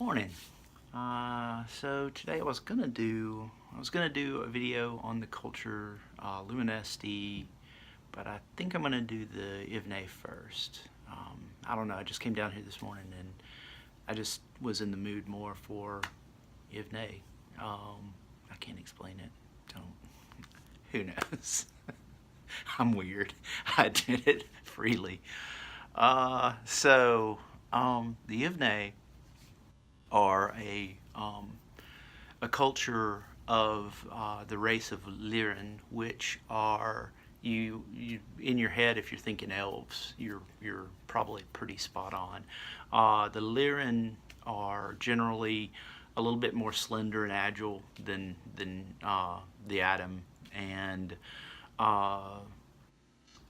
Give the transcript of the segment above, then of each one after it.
Morning. So today I was gonna do a video on the culture Lumanesti, but I think I'm gonna do the Yv'Nai first. I don't know. I just came down here this morning and I just was in the mood more for Yv'Nai. I can't explain it. Don't. Who knows? I'm weird. I did it freely. The Yv'Nai are a culture of the race of Lyran, which are you in your head. If you're thinking elves, you're probably pretty spot on. The Lyran are generally a little bit more slender and agile than the Atom, and other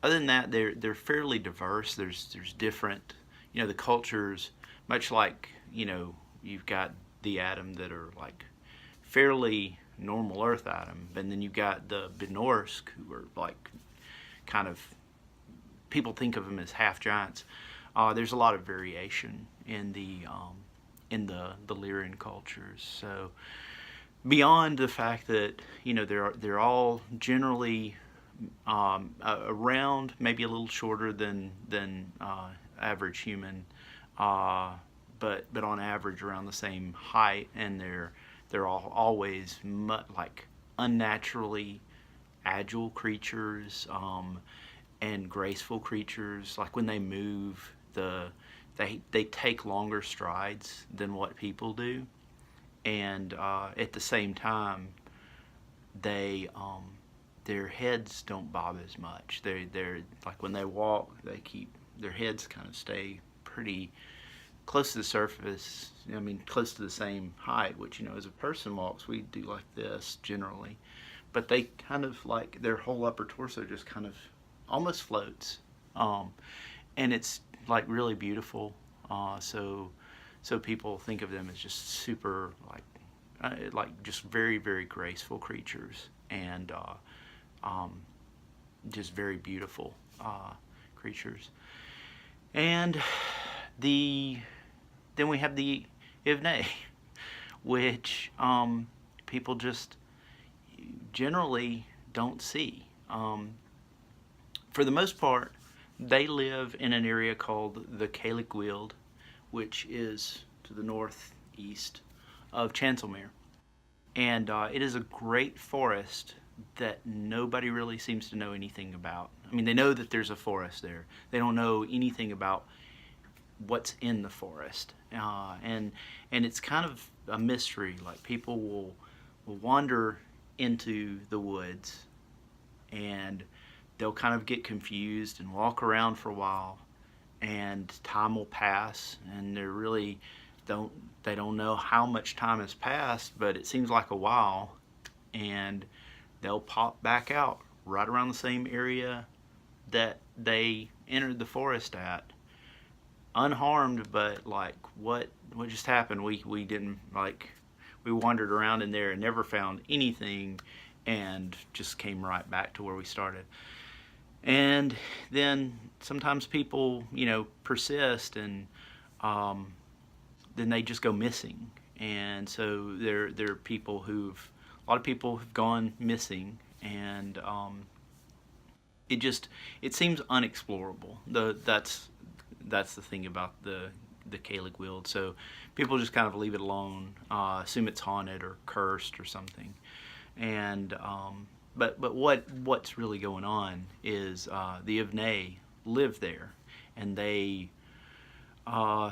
than that, they're fairly diverse. There's different, the cultures, much like you've got the Atom that are like fairly normal Earth Atom, and then you've got the Benorsk who are like kind of, people think of them as half giants. There's a lot of variation in the Lyrian cultures. So beyond the fact that they're all generally around, maybe a little shorter than average human, but on average around the same height, and they're all always like unnaturally agile creatures, and graceful creatures. Like when they move, they take longer strides than what people do, and at the same time, they their heads don't bob as much. They're like, when they walk, they keep their heads kind of stay pretty close to the surface. I mean, close to the same height, which, as a person walks, we do like this generally. But they kind of, like, their whole upper torso just kind of almost floats. And it's like really beautiful. So people think of them as just super, like just very, very graceful creatures, and just very beautiful creatures. And then we have the Yv'Nai, which people just generally don't see. For the most part, they live in an area called the Caelic Wylde, which is to the northeast of Chancellmere. And it is a great forest that nobody really seems to know anything about. I mean, they know that there's a forest there. They don't know anything about what's in the forest, and it's kind of a mystery. Like, people will wander into the woods, and they'll kind of get confused and walk around for a while, and time will pass, and they don't know how much time has passed, but it seems like a while, and they'll pop back out right around the same area that they entered the forest at, unharmed. But like, what just happened? We didn't, like, we wandered around in there and never found anything, and just came right back to where we started. And then sometimes people persist, and then they just go missing. And so there are people a lot of people have gone missing, and it seems unexplorable. That's the thing about the Caelic Wylde. So people just kind of leave it alone, assume it's haunted or cursed or something. And but what's really going on is the Yv'Nai live there, and they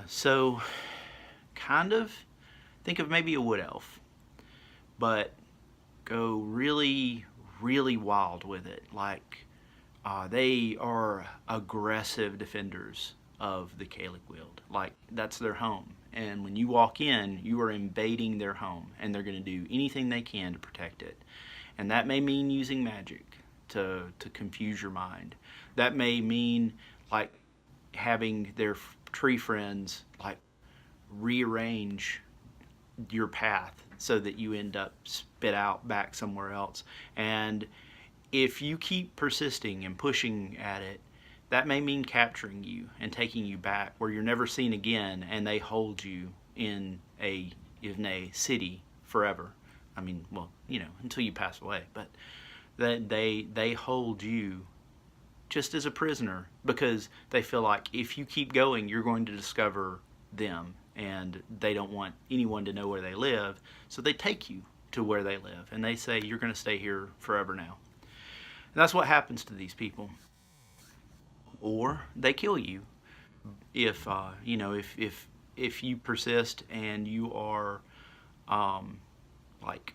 so kind of think of maybe a wood elf, but go really, really wild with it. Like, they are aggressive defenders of the Caelic Wylde. Like, that's their home, and when you walk in, you are invading their home, and they're going to do anything they can to protect it. And that may mean using magic to confuse your mind. That may mean, like, having their tree friends, like, rearrange your path so that you end up spit out back somewhere else. And if you keep persisting and pushing at it, that may mean capturing you and taking you back where you're never seen again, and they hold you in a Yv'Nai city forever. I mean, well, until you pass away, but that they hold you just as a prisoner because they feel like if you keep going, you're going to discover them, and they don't want anyone to know where they live, so they take you to where they live, and they say you're going to stay here forever now. And that's what happens to these people, or they kill you if if you persist and you are like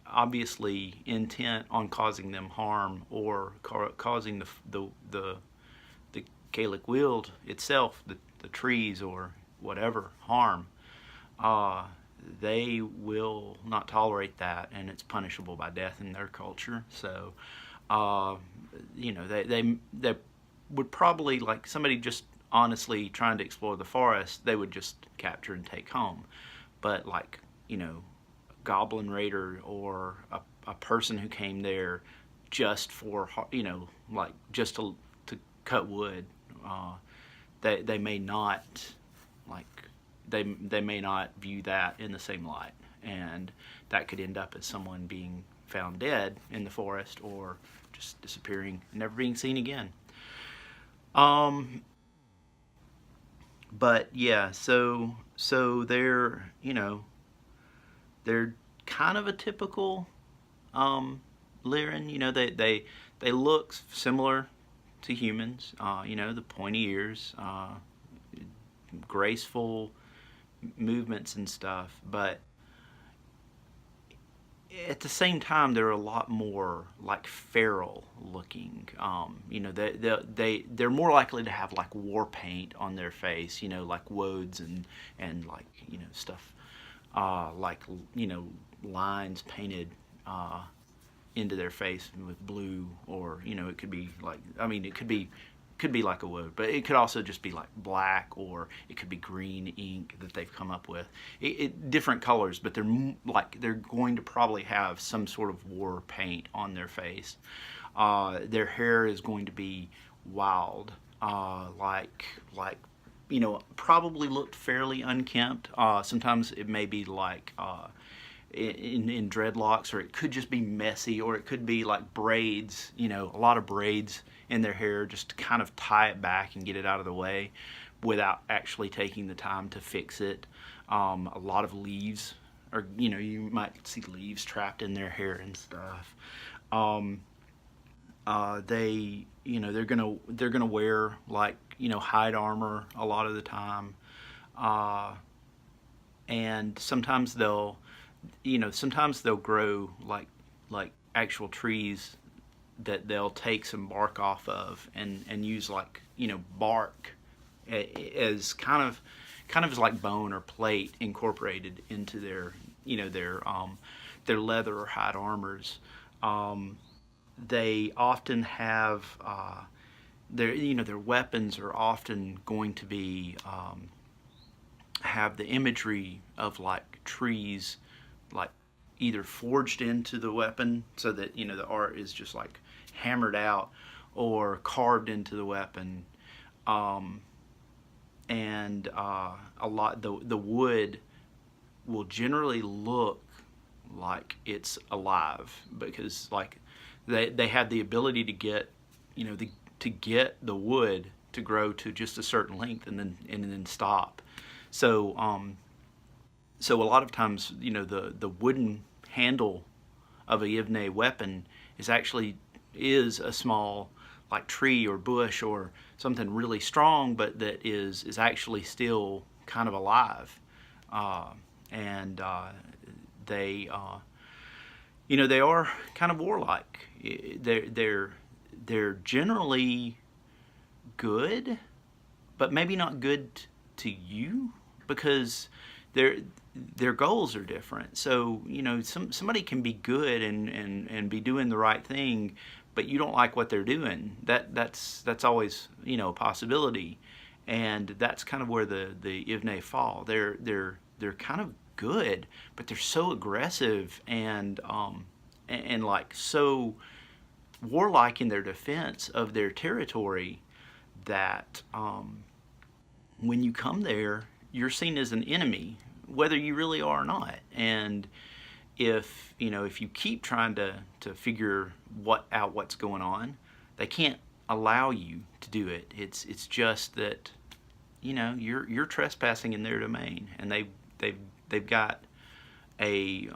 obviously intent on causing them harm or causing the Caelic Wylde itself, the trees or whatever harm. They will not tolerate that, and it's punishable by death in their culture. So, they would probably, like somebody just honestly trying to explore the forest, they would just capture and take home. But like, goblin raider or a person who came there just for, like just to cut wood, they may not like they may not view that in the same light, and that could end up as someone being found dead in the forest or just disappearing and never being seen again. But yeah, so they're kind of a typical Lyran. They look similar to humans. The pointy ears, graceful movements and stuff, but at the same time they're a lot more like feral looking. They're more likely to have like war paint on their face, like woads and like stuff, like lines painted into their face with blue, or it could be like, it could be like a wood, but it could also just be like black, or it could be green ink that they've come up with. Different colors, but they're going to probably have some sort of war paint on their face. Their hair is going to be wild, like probably looked fairly unkempt. Sometimes it may be like in dreadlocks, or it could just be messy, or it could be like braids, a lot of braids in their hair just to kind of tie it back and get it out of the way without actually taking the time to fix it. A lot of leaves, or you might see leaves trapped in their hair and stuff. They're gonna wear like hide armor a lot of the time, and sometimes they'll grow like actual trees that they'll take some bark off of and use like bark as kind of as like bone or plate incorporated into their their leather or hide armors. They often have their weapons are often going to be have the imagery of like trees, like either forged into the weapon so that the art is just like hammered out, or carved into the weapon. And a lot the wood will generally look like it's alive, because like they have the ability to get to get the wood to grow to just a certain length and then stop. So so a lot of times the wooden handle of a Yv'Nai weapon is a small like tree or bush or something really strong, but that is actually still kind of alive. And they they are kind of warlike. They're generally good, but maybe not good to you, because their goals are different. So somebody can be good and be doing the right thing, but you don't like what they're doing. That's always a possibility, and that's kind of where the Yv'Nai fall. They're kind of good, but they're so aggressive and like so warlike in their defense of their territory that when you come there you're seen as an enemy, whether you really are or not. And if you keep trying to figure out what's going on, they can't allow you to do it. It's just that you're trespassing in their domain, and they've got a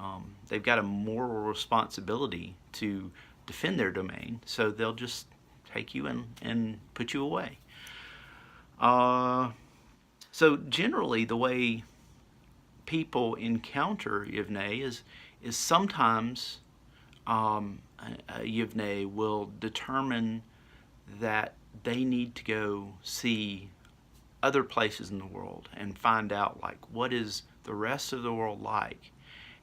moral responsibility to defend their domain, so they'll just take you and put you away. So generally, the way people encounter Yv'Nai is sometimes a Yv'Nai will determine that they need to go see other places in the world and find out, like, what is the rest of the world like.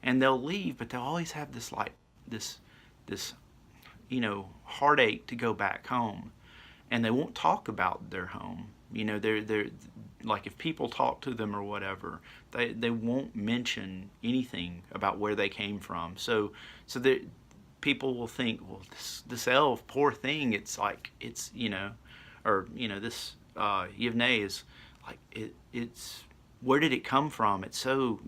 And they'll leave, but they'll always have this heartache to go back home, and they won't talk about their home. They're like, if people talk to them or whatever, they won't mention anything about where they came from. So people will think, well, this elf, poor thing. It's like this Yv'Nai is like it's where did it come from? It's so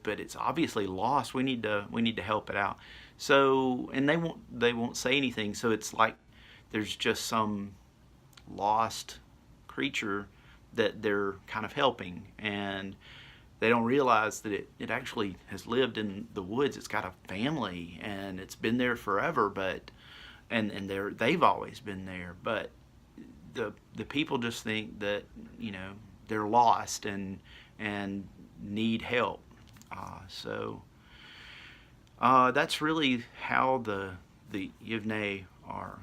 but it's obviously lost. We need to help it out. So, and they won't say anything. So it's like there's just some lost creature that they're kind of helping, and they don't realize that it actually has lived in the woods. It's got a family, and it's been there forever, but they've always been there. But the people just think that they're lost and need help. So that's really how the Yv'Nai are,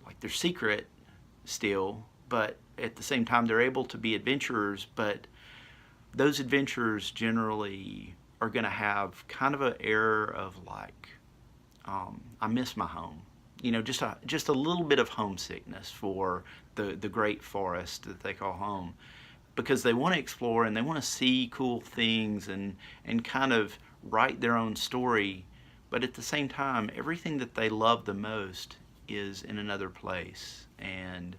like, they're secret still, but at the same time they're able to be adventurers. But those adventurers generally are going to have kind of an air of like, I miss my home. Just a little bit of homesickness for the great forest that they call home, because they want to explore and they want to see cool things and kind of write their own story. But at the same time, everything that they love the most is in another place. And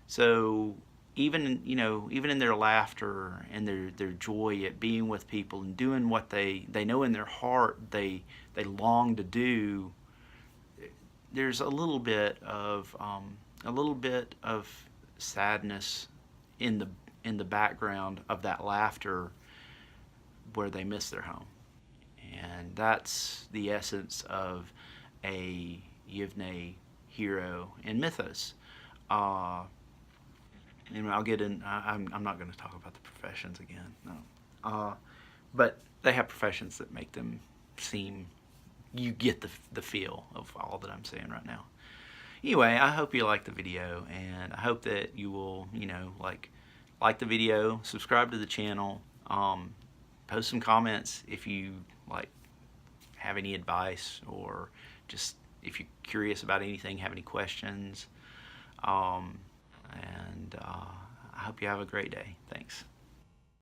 so even in their laughter and their joy at being with people and doing what they know in their heart they long to do, there's a little bit of sadness in the background of that laughter, where they miss their home. And that's the essence of a Yv'Nai hero in mythos. And I'll get in. I'm not going to talk about the professions again. No. But they have professions that make them seem. You get the feel of all that I'm saying right now. Anyway, I hope you liked the video, and I hope that you will, like the video, subscribe to the channel, post some comments if you have any advice, or just if you're curious about anything, have any questions. And I hope you have a great day. Thanks.